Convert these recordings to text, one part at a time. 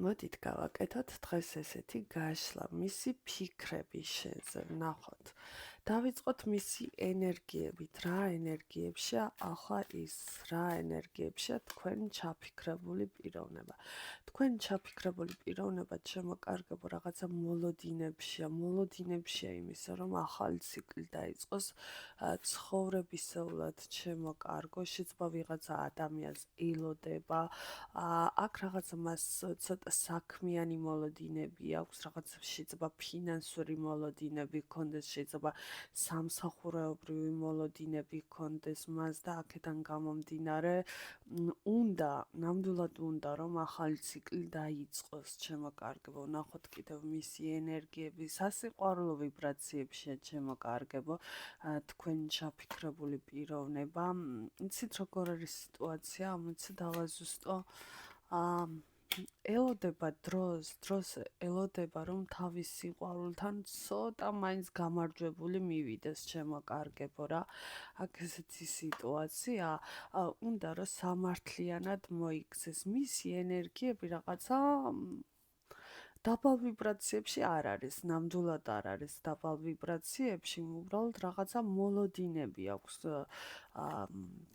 მოდით გავაკეთოთ დღეს ესეთი გაშლა, მისი ფიქრები შენზე, ვნახოთ. დავიწყოთ მისი ენერგიებით, რა ენერგიებშია ახლა ის, რა ენერგიებშია თქვენ ჩაფიქრებული პიროვნება. თქვენ ჩაფიქრებული პიროვნება შემოკარგებო რაღაცა მოლოდინებშია იმისა, რომ ახალი ციკლი დაიწყოს ცხოვრებისეულად შემოკარგო, შეცდომა ვიღაცა ადამიანს ელოდება, აქ რაღაცა მას ცოტა საქმიანი მოლოდინები აქვს, რაღაც შეიძლება ფინანსური მოლოდინები გქონდეს, შეიძლება სამსახურეობრივი მოლოდინები გქონდეს მას და აქედან გამომდინარე ნამდვილად უნდა რომ ახალი ციკლი დაიწყოს, შემოკარგებო. ვნახოთ კიდევ მისი ენერგიები, სასიყვარულო ვიბრაციებშია შემოკარგებო, თქვენ ჩაფიქრებული პიროვნება. იცით როგორ არის სიტუაცია, ამოიცა დავაზუსტო. ელოდება დროს ელოდება რომ თავის სიყვარულთან ცოტა მაინც გამარჯვებული მივიდეს შემოკარგებო რა. აქ ესეთი სიტუაცია, უნდა რომ სამართლიანად მოიქცეს მისი ენერგიები რაღაცა დაბალ ვიბრაციებში არ არის, ნამდვილად არ არის დაბალ ვიბრაციებში, უბრალოდ რაღაცა მოლოდინები აქვს,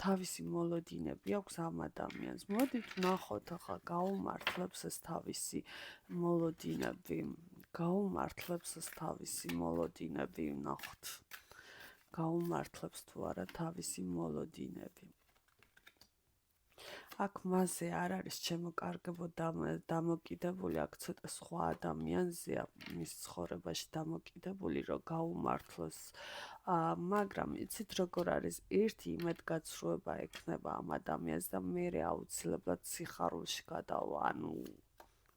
თავისი მოლოდინები აქვს ამ ადამიანს. მოდით ვნახოთ ახლა გაუმართლებს ეს თავისი მოლოდინები, ვნახოთ. გაუმართლებს თუ არა თავისი მოლოდინები. აქ მასზე არ არის შემოკარგებო დამოკიდებული, აქ ცოტა სხვა ადამიანზეა მის ცხოვრებაში დამოკიდებული, რომ გაუმართლოს. მაგრამ იცით როგორ არის, ერთი იმედგაცრუება ექნება ამ ადამიანს და მერე აუცილებლად სიხარულში გადავა, ანუ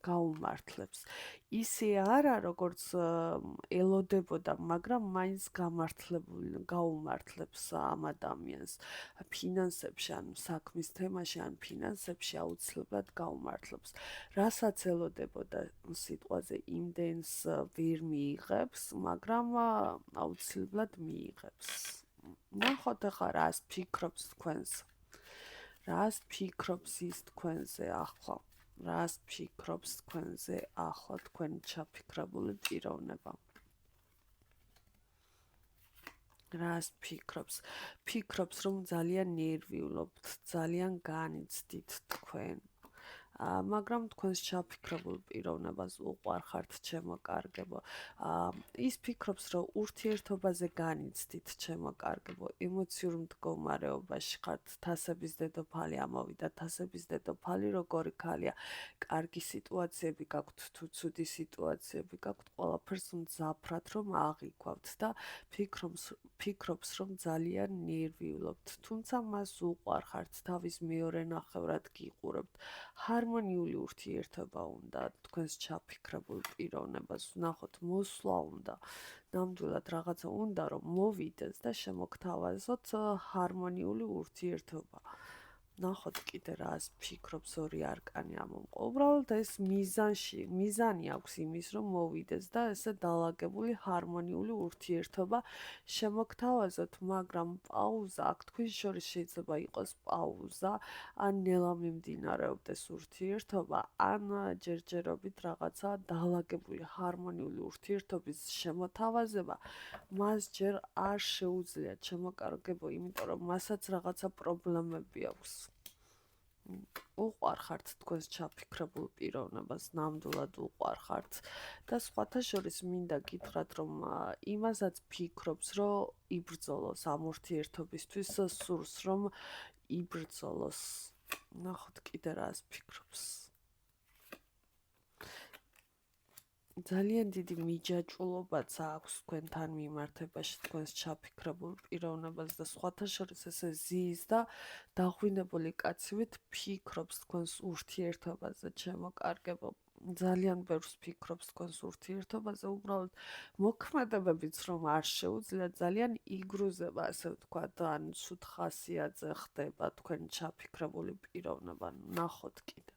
გაუმართლებს. ისე არა, როგორც ელოდებოდა, მაგრამ მაინც გაუმართლებს ამ ადამიანს. ფინანსებში, ანუ საქმის თემაში, ან ფინანსებში აუცილებლად გაუმართლებს. რასაც ელოდებოდა სიტყვაზე იმდენს ვერ მიიღებს, მაგრამ აუცილებლად მიიღებს. ნახოთ ახლა რას ფიქრობს თქვენს. რას ფიქრობს ის თქვენზე ახლა? რას ფიქრობს თქვენზე ახლა თქვენ ჩაფიქრებული პიროვნება? რას ფიქრობს? ფიქრობს, რომ ძალიან ნერვიულობთ, ძალიან განიცდით თქვენ. მაგრამ თქვენს ჩაფიქრებულ პიროვნებას უყვარხართ შემოკარგებო. ის ფიქრობს, რომ ურთიერთობაზე განიცდით შემოკარგებო, ემოციურ მდგომარეობაში ხართ, თასების დედოფალი ამოვიდა, თასების დედოფალი როგორი ქალია, კარგი სიტუაციები გაქვთ თუ ცუდი სიტუაციები გაქვთ, ყველაფერს მძაფრად რომ აღიქვავთ და ფიქრობს, რომ ძალიან ნერვიულობთ, თუმცა მას უყვარხართ, თავის მეორე ნახევრად გიყურებთ. ჰარმონიული ურთიერთობა უნდა თქვენს ჩაფიქრებულ პიროვნებას, ვნახოთ მოსვლა უნდა, ნამდვილად რაღაცა უნდა რომ მოვიდეს და შემოგთავაზოთ ჰარმონიული ურთიერთობა. ვნახოთ კიდე რას ფიქრობს ორი არკანი ამომყვა. უბრალოდ ეს მიზანი აქვს იმის, რომ მოვიდეს და ესე დაალაგებული ჰარმონიული ურთიერთობა შემოგთავაზოთ, მაგრამ პაუზა აქ თქვენ შორის შეიძლება იყოს პაუზა, ან ნელა მიმდინარეობდეს ურთიერთობა, ან ჯერჯერობით რაღაცა დაალაგებული ჰარმონიული ურთიერთობის შემოთავაზება მას ჯერ არ შეუძლია შემოკარგებო, იმიტომ რომ მასაც რაღაცა პრობლემები აქვს. უყვარხართ თქვენს ჩაფიქრებულ პიროვნებას, ნამდვილად უყვარხართ და სხვათა შორის მინდა გითხრათ, რომ იმასაც ფიქრობს, რომ იბრძოლოს ამ ურთიერთობისთვის, სურს რომ იბრძოლოს. ნახოთ კიდე რას ფიქრობს. ძალიან დიდი მიჯაჭვულობაც აქვს თქვენთან მიმართებაში, თქვენს ჩაფიქრებულ პიროვნებას და სხვათა შორის ესე ზიის და დაღვინებული კაცივით ფიქრობს თქვენს ურთიერთობაზე, შემოკარგებო. ძალიან ბევრს ფიქრობს თქვენს ურთიერთობაზე, უბრალოდ მოქმედებებიც რომ არ შეუძლია, ძალიან იგრუზება, ასე ვთქვათ, ან ცუდ ხასიათზე ხდება თქვენ ჩაფიქრებული პიროვნება. ნახოთ კიდე.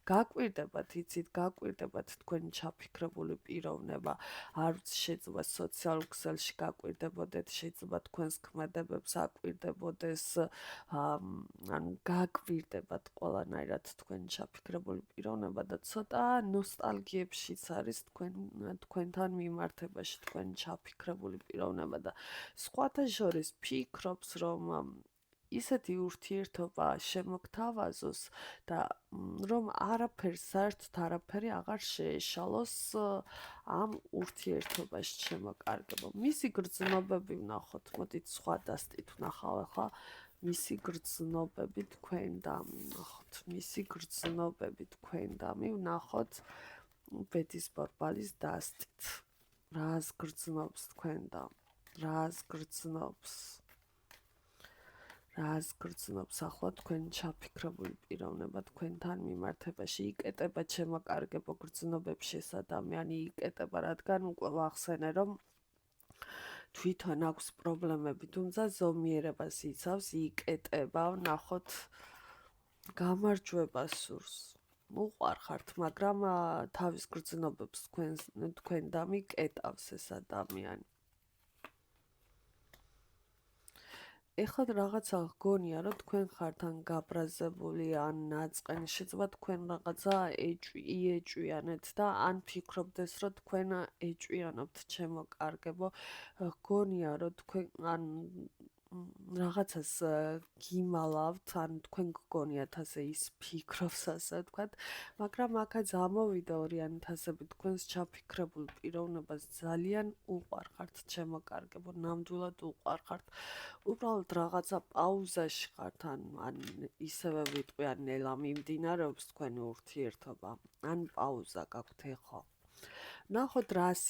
გაკვირდებათ, იცით, გაკვირდებათ თქვენი ჩაფიქრებული პიროვნება, არ ვიცი, შეიძლება სოციალურ ქსელში გაკვირდებოდეთ, შეიძლება თქვენს ქმედებებს აკვირდებოდეს, ანუ გაკვირდებათ ყველანაირად თქვენი ჩაფიქრებული პიროვნება და ცოტა ნოსტალგიებშიც არის თქვენთან მიმართებაში თქვენი ჩაფიქრებული პიროვნება და სხვათა შორის ფიქრობს, რომ ისეთი ურთიერთობა შემოგთავაზოს და რომ საერთოდ არაფერი აღარ შეეშალოს ამ ურთიერთობაში შემოკარგებო. მისი გრძნობები ვნახოთ, მოდით სხვა დასტით ვნახავ ახლა მისი გრძნობები თქვენ და ვნახოთ. მისი გრძნობები თქვენ და ვნახოთ ბედის ბორბალის დასტით. რას გრძნობს თქვენ და რას გრძნობს? რას გრძნობს ახლა თქვენი ჩაფიქრებული პიროვნება თქვენთან მიმართებაში? იკეტება შემოკარგებო გრძნობებში ეს ადამიანი, იკეტება, რადგან უკვე ვახსენე, რომ თვითონ აქვს პრობლემები, თუმცა ზომიერებას იცავს, იკეტება, ვნახოთ გამარჯვება სურს. უყვარხართ, მაგრამ თავის გრძნობებს თქვენ და მიკეტავს ეს ადამიანი. ეხლა რაღაცა გგონია, რომ თქვენ ხართ ან გაბრაზებული, ან ნაწყენი, შეიძლება თქვენ რაღაცა იეჭვიანეთ და ან ფიქრობდეს, რომ თქვენ ეჭვიანობთ შემოკარგებო, გგონია, რომ თქვენ ან რაღაცას გიმალავთ, ან თქვენ გგონიათ ასე ის ფიქრობს, ასე ვთქვათ, მაგრამ აქაც ამოვიდა ორიანთასები თქვენს ჩაფიქრებულ პიროვნებას ძალიან უყვარხართ შემოკარგებო, ნამდვილად უყვარხართ. უბრალოდ რაღაცა პაუზაში ხართ, ან ისევე ვიტყვი, ან ნელა მიმდინარეობს თქვენი ურთიერთობა, ან პაუზა გაქვთ ეხლა. ვნახოთ რას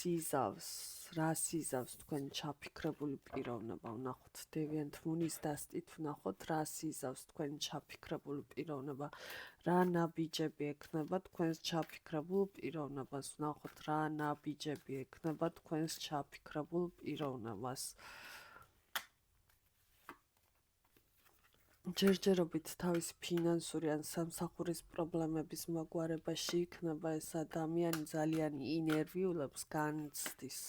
იზავს თქვენი ჩაფიქრებული პიროვნება, ვნახოთ დევიანთ მუნის დასტით, ვნახოთ რას იზავს თქვენი ჩაფიქრებული პიროვნება, რა ნაბიჯები ექნება თქვენს ჩაფიქრებულ პიროვნებას, ვნახოთ რა ნაბიჯები ექნება თქვენს ჩაფიქრებულ პიროვნებას. ჯერჯერობით თავისი ფინანსური ან სამსახურის პრობლემების მოგვარებაში იქნება ეს ადამიანი, ძალიან ინერვიულობს, განცდის,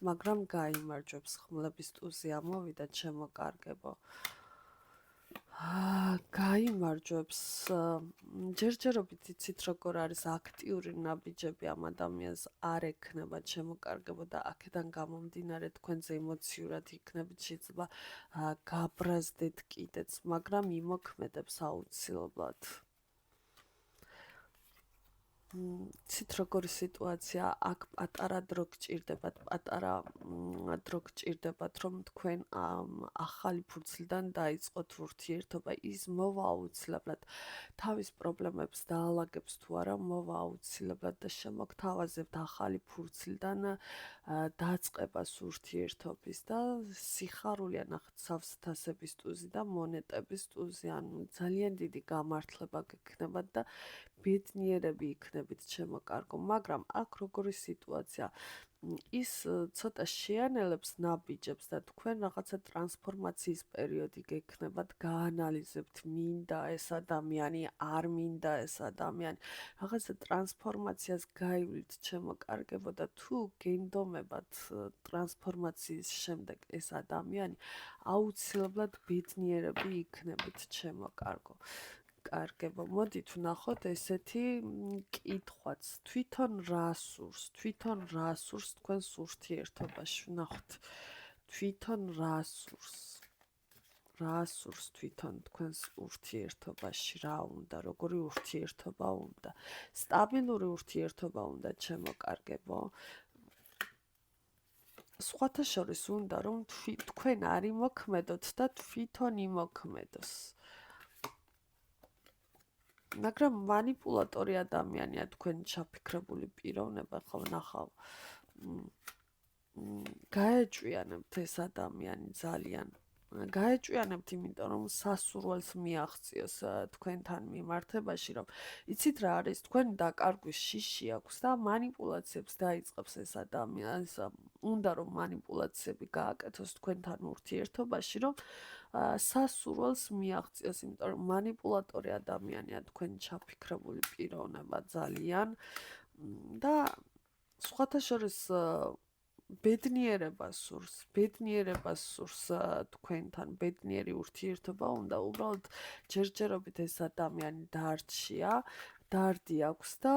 მაგრამ გაიმარჯვებს, ხმლების ტუზი ამოვიდა შემოკარგებო. გაიმარჯვებს, ჯერჯერობით იცით როგორ არის აქტიური ნაბიჯები ამ ადამიანს არ ექნება შემოკარგებო და აქედან გამომდინარე თქვენზე ემოციურად იქნებით, შეიძლება გაბრაზდეთ კიდეც, მაგრამ იმოქმედებს აუცილებლად. ცით როგორი სიტუაცია, აქ პატარა დრო გჭირდებათ, რომ თქვენ ახალი ფურცლიდან დაიწყოთ ურთიერთობა, ის მოვა აუცილებლად, თავის პრობლემებს დაალაგებს თუ არა, მოვა აუცილებლად და შემოგთავაზებთ ახალი ფურცლიდან დაწყებას ურთიერთობის და სიხარული ნახეთ სავსთასების ტუზი და მონეტების ტუზი, ანუ ძალიან დიდი გამართლება გექნებათ და ბედნიერები იქნებით შემოკარგო, მაგრამ აქ როგორი სიტუაცია, ის ცოტა შეანელებს ნაბიჯებს და თქვენ რაღაცა ტრანსფორმაციის პერიოდი გექნებათ, გაანალიზებთ, მინდა ეს ადამიანი, არ მინდა ეს ადამიანი, რაღაცა ტრანსფორმაციას გაივლით შემოკარგებო და თუ გენდომებათ ტრანსფორმაციის შემდეგ ეს ადამიანი, აუცილებლად ბედნიერები იქნებით შემოკარგო. კარგებო, მოდით ვნახოთ ესეთი კითხვაც, თვითონ რა სურს თქვენს ურთიერთობაში, ვნახოთ თვითონ რა სურს თვითონ თქვენს ურთიერთობაში, რა უნდა, როგორი ურთიერთობა უნდა, სტაბილური ურთიერთობა უნდა შემოკარგებო. სხვათა შორის უნდა, რომ თქვენ არ იმოქმედოთ და თვითონ იმოქმედოს. მაგრამ მანიპულატორი ადამიანია თქვენი ჩაფიქრებული პიროვნება, ხო ვნახავ. გაეჭვიანებთ ეს ადამიანი ძალიან. გაეჭვიანებთ, იმიტომ რომ სასურველს მიაღწიოს თქვენთან მიმართებაში, რომ იცით რა არის, თქვენი დაკარგვის შიში აქვს და მანიპულაციებს დაიწყებს ეს ადამიანს. უნდა რომ манипуляციები გააკეთოს თქვენთან ურთიერთობაში, რომ სასურველს მიაღწიოს, იმიტომ რომ манипуляტორი ადამიანია თქვენი ჩაფიქრებული პიროვნება ძალიან და სხვათა შორის ბედნიერებას სურს თქვენთან, ბედნიერი ურთიერთობა უნდა, უბრალოდ ჯერჯერობით ეს ადამიანი დარდი აქვს და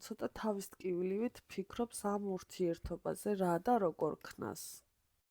ცოტა თავის ტკივილივით ფიქრობს ამ ურთიერთობაზე რა და როგორ ქნას.